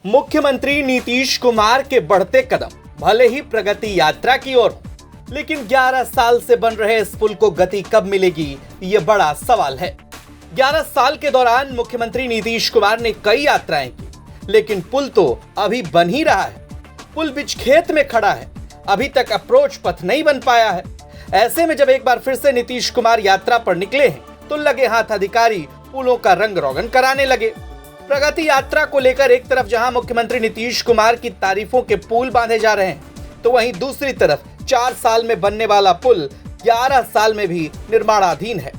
मुख्यमंत्री नीतीश कुमार के बढ़ते कदम भले ही प्रगति यात्रा की ओर हो, लेकिन 11 साल से बन रहे इस पुल को गति कब मिलेगी, ये बड़ा सवाल है। 11 साल के दौरान मुख्यमंत्री नीतीश कुमार ने कई यात्राएं की, लेकिन पुल तो अभी बन ही रहा है। पुल बीच खेत में खड़ा है, अभी तक अप्रोच पथ नहीं बन पाया है। ऐसे में जब एक बार फिर से नीतीश कुमार यात्रा पर निकले हैं, तो लगे हाथ अधिकारी पुलों का रंग रोगन कराने लगे। प्रगति यात्रा को लेकर एक तरफ जहां मुख्यमंत्री नीतीश कुमार की तारीफों के पुल बांधे जा रहे हैं, तो वहीं दूसरी तरफ 4 साल में बनने वाला पुल 11 साल में भी निर्माणाधीन है।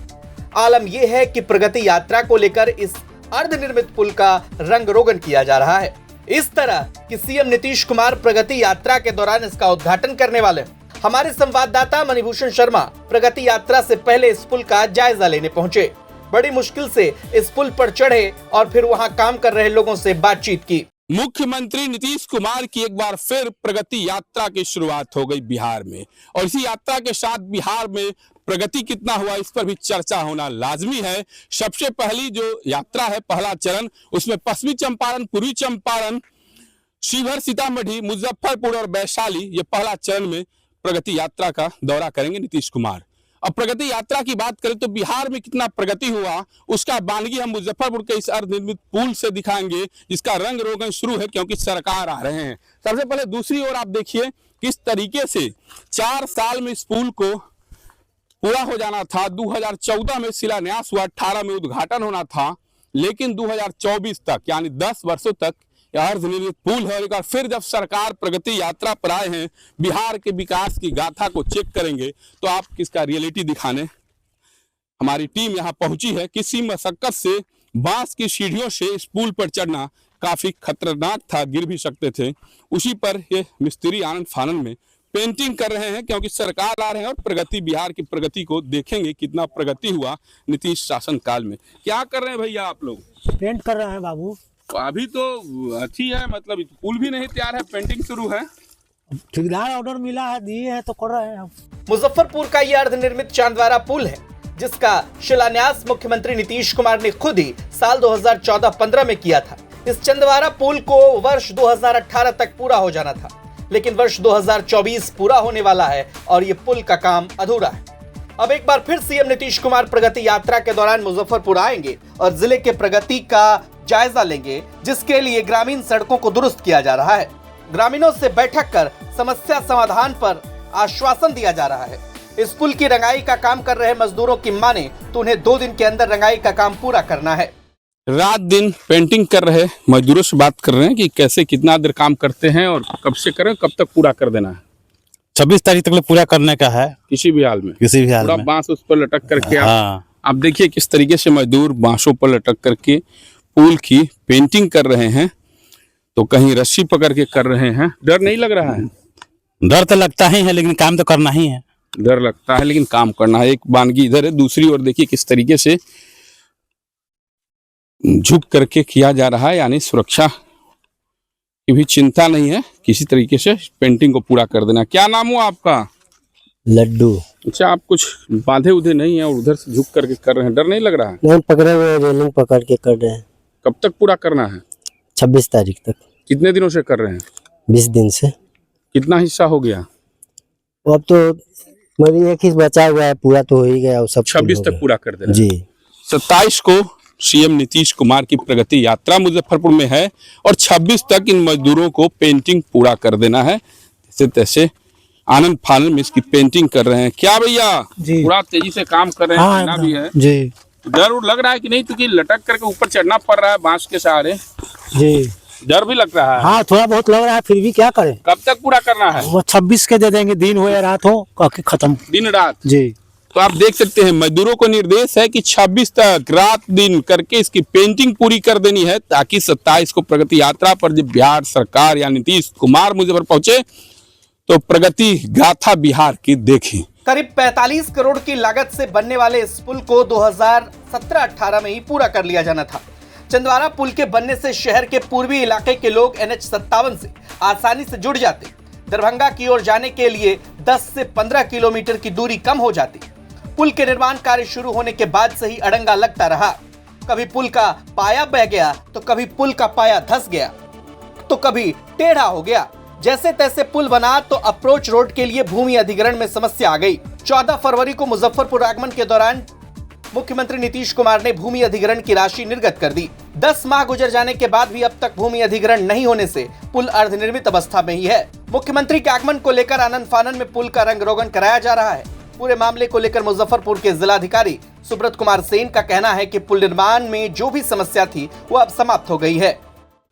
आलम यह है कि प्रगति यात्रा को लेकर इस अर्धनिर्मित पुल का रंग रोगन किया जा रहा है। इस तरह कि सीएम नीतीश कुमार प्रगति यात्रा के दौरान इसका उद्घाटन करने वाले हैं। हमारे संवाददाता मणिभूषण शर्मा प्रगति यात्रा से पहले इस पुल का जायजा लेने पहुंचे। बड़ी मुश्किल से इस पुल पर चढ़े और फिर वहां काम कर रहे लोगों से बातचीत की। मुख्यमंत्री नीतीश कुमार की एक बार फिर प्रगति यात्रा की शुरुआत हो गई बिहार में, और इसी यात्रा के साथ बिहार में प्रगति कितना हुआ इस पर भी चर्चा होना लाजमी है। सबसे पहली जो यात्रा है, पहला चरण, उसमें पश्चिमी चंपारण, पूर्वी चंपारण, शिवहर, सीतामढ़ी, मुजफ्फरपुर और वैशाली, ये पहला चरण में प्रगति यात्रा का दौरा करेंगे नीतीश कुमार। अब प्रगति यात्रा की बात करें तो बिहार में कितना प्रगति हुआ उसका बानगी हम मुजफ्फरपुर के इस अर्धनिर्मित पुल से दिखाएंगे, जिसका रंग रोगन शुरू है क्योंकि सरकार आ रहे हैं। सबसे पहले दूसरी ओर आप देखिए किस तरीके से 4 साल में इस पुल को पूरा हो जाना था। 2014 में शिलान्यास हुआ, 18 में उद्घाटन होना था, लेकिन 2024 तक यानी 10 वर्षों तक यह अर्धनिर्मित पुल है। एक बार फिर जब सरकार प्रगति यात्रा पर आए हैं, बिहार के विकास की गाथा को चेक करेंगे, तो आप किसका रियलिटी दिखाने हमारी टीम यहाँ पहुंची है। किसी मशक्कत से बांस की सीढ़ियों से इस पुल पर चढ़ना काफी खतरनाक था, गिर भी सकते थे। उसी पर ये मिस्त्री आनंद फानन में पेंटिंग कर रहे हैं क्योंकि सरकार आ रहे हैं और प्रगति, बिहार की प्रगति को देखेंगे कितना प्रगति हुआ नीतीश शासन काल में। क्या कर रहे हैं भैया आप लोग? पेंट कर रहे हैं बाबू। अभी तो अच्छी है, मतलब पुल भी नहीं तैयार है, पेंटिंग शुरू है। ठेकेदार ऑर्डर मिला है, दिए हैं तो कर रहे हैं। मुजफ्फरपुर का यह अर्धनिर्मित चांदवारा पुल है, जिसका शिलान्यास मुख्यमंत्री नीतीश कुमार ने खुद ही साल 2014-15 में किया था। इस चांदवारा पुल को वर्ष 2018 तक पूरा हो जाना था, लेकिन वर्ष 2024 पूरा होने वाला है और ये पुल का काम अधूरा है। अब एक बार फिर सीएम नीतीश कुमार प्रगति यात्रा के दौरान मुजफ्फरपुर आएंगे और जिले के प्रगति का जायजा लेंगे, जिसके लिए ग्रामीण सड़कों को दुरुस्त किया जा रहा है। ग्रामीणों से बैठक कर समस्या समाधान पर आश्वासन दिया जा रहा है। इस पुल की रंगाई का काम कर रहे मजदूरों की माने तो उन्हें 2 दिन के अंदर रंगाई का काम पूरा करना है। रात दिन पेंटिंग कर रहे मजदूरों से बात कर रहे हैं कि कैसे कितना देर काम करते हैं और कब से करें, कब तक पूरा कर देना है। 26 तारीख तक पूरा करने का है, किसी भी हाल में, किसी भी हाल में। बांस उस पर लटक करके हाँ। आप देखिए किस तरीके से मजदूर बांसों पर लटक करके पुल की पेंटिंग कर रहे हैं, तो कहीं रस्सी पकड़ के कर रहे हैं। डर नहीं लग रहा है? डर तो लगता ही है, लेकिन काम तो करना ही है। डर लगता है लेकिन काम करना है। एक बानगी इधर है, दूसरी ओर देखिए किस तरीके से झुक करके किया जा रहा है, यानी सुरक्षा की भी चिंता नहीं है, किसी तरीके से पेंटिंग को पूरा कर देना। क्या नाम हुआ आपका? लड्डू। अच्छा, आप कुछ बांधे उधे नहीं है और उधर से झुक करके कर रहे हैं, डर नहीं लग रहा है? नहीं, पकड़े हुए रेलिंग पकड़ के कर रहे हैं। कब तक पूरा करना है? 26 तारीख तक। कितने दिनों से कर रहे हैं? 20 दिन से। कितना हिस्सा हो गया? अब तो मेरी एक ही बचा हुआ है, पूरा तो हो ही गया। 26 तक पूरा कर देना जी। 27 को सीएम नीतीश कुमार की प्रगति यात्रा मुजफ्फरपुर में है और 26 तक इन मजदूरों को पेंटिंग पूरा कर देना है। जैसे तैसे आनंद फानन में इसकी पेंटिंग कर रहे हैं। क्या भैया पूरा तेजी से काम कर रहे हैं? हाँ, भी है जी। डर लग रहा है कि नहीं, क्योंकि लटक करके ऊपर चढ़ना पड़ रहा है बांस के सहारे? जी, डर भी लग रहा है। हाँ, थोड़ा बहुत लग रहा है, फिर भी क्या करें। कब तक पूरा करना है? वो 26 के दे देंगे, दिन हो या रात हो, खत्म। दिन रात? जी। तो आप देख सकते हैं मजदूरों को निर्देश है कि 26 तक रात दिन करके इसकी पेंटिंग पूरी कर देनी है, ताकि 27 को प्रगति यात्रा पर जब बिहार सरकार या नीतीश कुमार मुजफ्फरपुर पहुंचे तो प्रगति गाथा बिहार की देखें। करीब 45 करोड़ की लागत से बनने वाले इस पुल को 2017-18 में ही पूरा कर लिया जाना था। चंदवारा पुल के बनने से शहर के पूर्वी इलाके के लोग NH57 से आसानी से जुड़ जाते। दरभंगा की ओर जाने के लिए 10 से 15 किलोमीटर की दूरी कम हो जाती। पुल के निर्माण कार्य शुरू होने के बाद से ही अड़ंगा लगता रहा। कभी पुल का पाया बह गया तो कभी पुल का पाया धंस गया। तो कभी टेढ़ा हो गया। जैसे तैसे पुल बना तो अप्रोच रोड के लिए भूमि अधिग्रहण में समस्या आ गई। 14 फरवरी को मुजफ्फरपुर आगमन के दौरान मुख्यमंत्री नीतीश कुमार ने भूमि अधिग्रहण की राशि निर्गत कर दी। 10 माह गुजर जाने के बाद भी अब तक भूमि अधिग्रहण नहीं होने से पुल अर्धनिर्मित अवस्था में ही है। मुख्यमंत्री के आगमन को लेकर आनन फानन में पुल का रंग रोगन कराया जा रहा है। पूरे मामले को लेकर मुजफ्फरपुर के जिलाधिकारी सुब्रत कुमार सेन का कहना है कि पुल निर्माण में जो भी समस्या थी वो अब समाप्त हो गई है।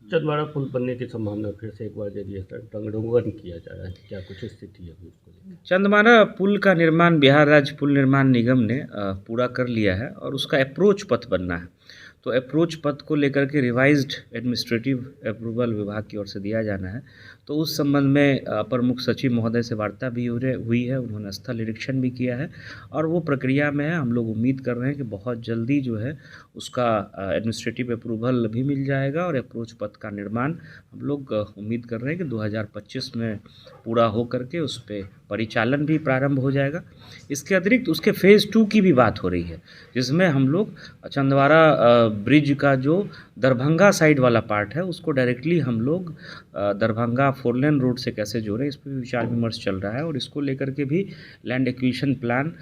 चंदवाड़ा पुल बनने की संभावना फिर से एक बार यदि रंगरोगन किया जा रहा है, क्या कुछ स्थिति है उसको लेकर? चंदवाड़ा पुल का निर्माण बिहार राज्य पुल निर्माण निगम ने पूरा कर लिया है और उसका अप्रोच पथ बनना है। तो अप्रोच पथ को लेकर के रिवाइज्ड एडमिनिस्ट्रेटिव अप्रूवल विभाग की ओर से दिया जाना है। तो उस संबंध में अपर मुख्य सचिव महोदय से वार्ता भी हुई है, उन्होंने स्थल निरीक्षण भी किया है और वो प्रक्रिया में है। हम लोग उम्मीद कर रहे हैं कि बहुत जल्दी जो है उसका एडमिनिस्ट्रेटिव अप्रूवल भी मिल जाएगा और अप्रोच पथ का निर्माण हम लोग उम्मीद कर रहे हैं कि 2025 में पूरा हो करके उस पर परिचालन भी प्रारंभ हो जाएगा। इसके अतिरिक्त उसके फेज़ 2 की भी बात हो रही है, जिसमें हम लोग चंदवाड़ा ब्रिज का जो दरभंगा साइड वाला पार्ट है उसको डायरेक्टली हम लोग दरभंगा 4 लेन रोड से कैसे जोड़ें, इस पर भी विचार विमर्श चल रहा है। और इसको लेकर के भी लैंड एक्विजिशन प्लान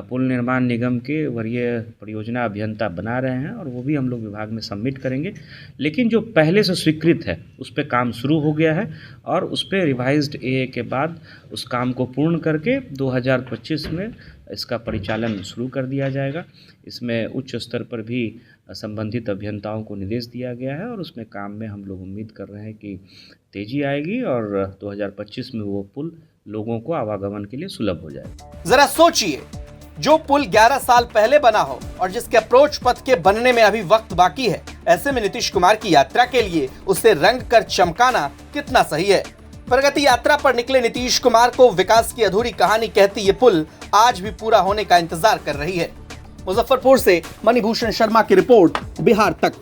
पुल निर्माण निगम के वरीय परियोजना अभियंता बना रहे हैं और वो भी हम लोग विभाग में सबमिट करेंगे। लेकिन जो पहले से स्वीकृत है उस पर काम शुरू हो गया है और उस पर रिवाइज्ड एए के बाद उस काम को पूर्ण करके 2025 में इसका परिचालन शुरू कर दिया जाएगा। इसमें उच्च स्तर पर भी संबंधित अभियंताओं को निर्देश दिया गया है और उसमें काम में हम लोग उम्मीद कर रहे हैं कि तेजी आएगी और 2025 में वो पुल लोगों को आवागमन के लिए सुलभ हो जाएगा। जरा सोचिए, जो पुल 11 साल पहले बना हो और जिसके अप्रोच पथ के बनने में अभी वक्त बाकी है, ऐसे में नीतीश कुमार की यात्रा के लिए उसे रंग कर चमकाना कितना सही है। प्रगति यात्रा पर निकले नीतीश कुमार को विकास की अधूरी कहानी कहती ये पुल आज भी पूरा होने का इंतजार कर रही है। मुजफ्फरपुर से मणिभूषण शर्मा की रिपोर्ट, बिहार तक।